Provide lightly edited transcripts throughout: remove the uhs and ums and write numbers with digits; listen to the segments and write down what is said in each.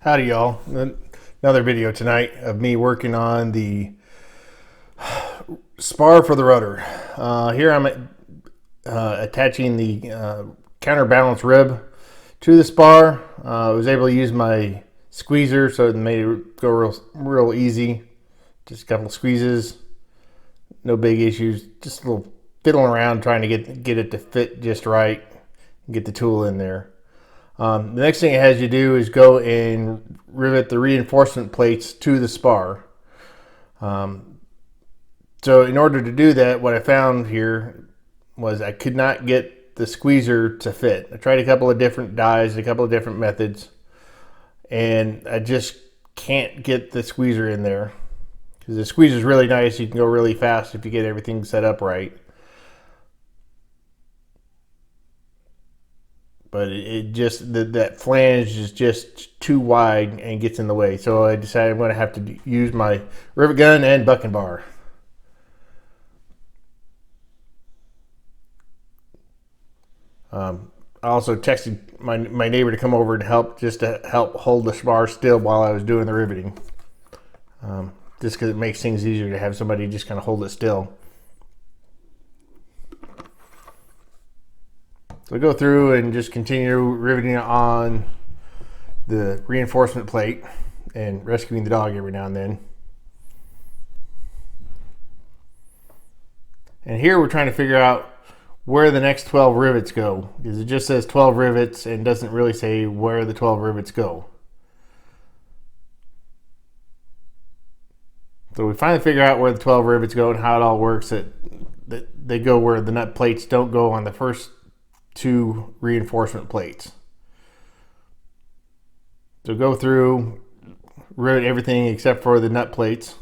Howdy y'all. Another video tonight of me working on the spar for the rudder. Here I'm attaching the counterbalance rib to the spar. I was able to use my squeezer, so it made it go real easy. Just a couple of squeezes, no big issues. Just a little fiddling around trying to get it to fit just right and get the tool in there. The next thing it has you do is go and rivet the reinforcement plates to the spar. So in order to do that, what I found here was I could not get the squeezer to fit. I tried a couple of different dies, a couple of different methods, and I just can't get the squeezer in there. Because the squeezer is really nice, you can go really fast if you get everything set up right. But it just, that flange is just too wide and gets in the way. So I decided I'm going to have to use my rivet gun and bucking bar. I also texted my neighbor to come over and help, just to help hold the spar still while I was doing the riveting. Just because it makes things easier to have somebody just kind of hold it still. So I go through and just continue riveting on the reinforcement plate and rescuing the dog every now and then. And here we're trying to figure out where the next 12 rivets go, because it just says 12 rivets and doesn't really say where the 12 rivets go. So we finally figure out where the 12 rivets go and how it all works. That they go where the nut plates don't go on the first two reinforcement plates. So go through, rivet everything except for the nut plates,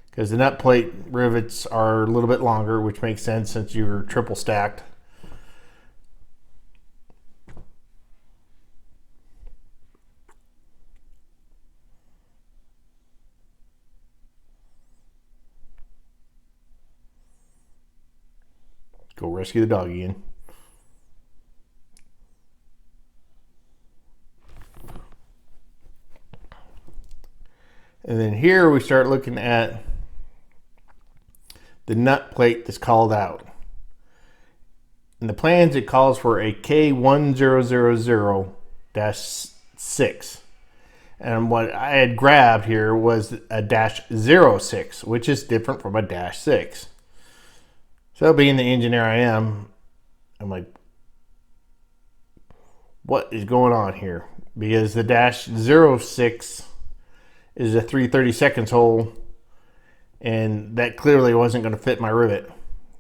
because the nut plate rivets are a little bit longer, which makes sense since you're triple stacked. Go rescue the dog again. And then here we start looking at the nut plate that's called out. In the plans, it calls for a K1000-6. And what I had grabbed here was a -06, which is different from a -6. So being the engineer I am, I'm like, what is going on here? Because the -06 is a 3/32 hole, and that clearly wasn't going to fit my rivet.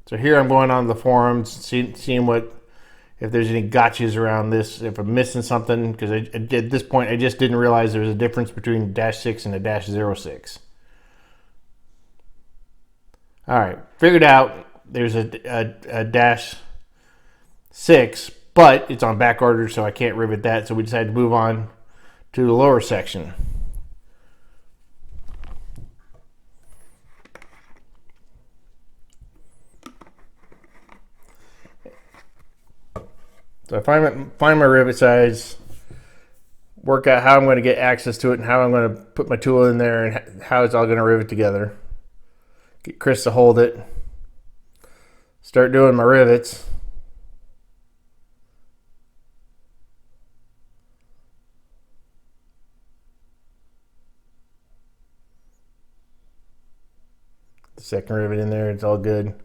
So here I'm going on the forums, seeing if there's any gotchas around this, if I'm missing something, because at this point I just didn't realize there was a difference between a -6 and a -06. All right, figured out there's a -6, but it's on back order, so I can't rivet that. So we decided to move on to the lower section. So I find my rivet size, work out how I'm going to get access to it and how I'm going to put my tool in there and how it's all going to rivet together. Get Chris to hold it. Start doing my rivets. The second rivet in there, it's all good.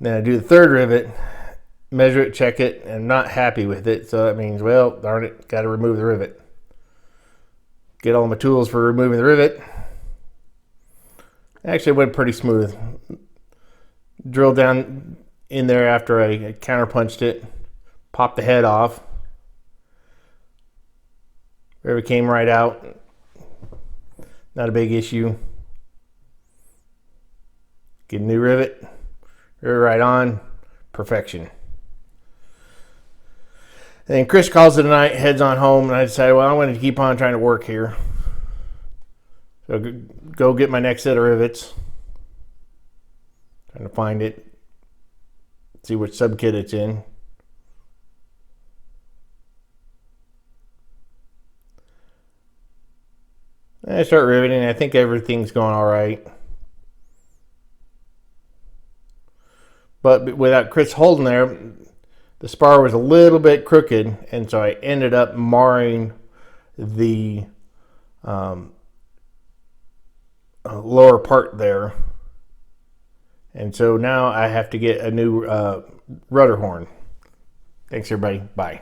Then I do the third rivet. Measure it, check it, and I'm not happy with it. So that means, well, darn it, got to remove the rivet. Get all my tools for removing the rivet. Actually, it went pretty smooth. Drill down in there after I counterpunched it. Pop the head off. Rivet came right out. Not a big issue. Get a new rivet. Rivet right on. Perfection. And then Chris calls it a night, heads on home, and I decided, well, I'm going to keep on trying to work here. So go get my next set of rivets. Trying to find it. See which sub kit it's in. I start riveting. I think everything's going all right. But without Chris holding there, the spar was a little bit crooked, and so I ended up marring the lower part there. And so now I have to get a new rudder horn. Thanks, everybody. Bye.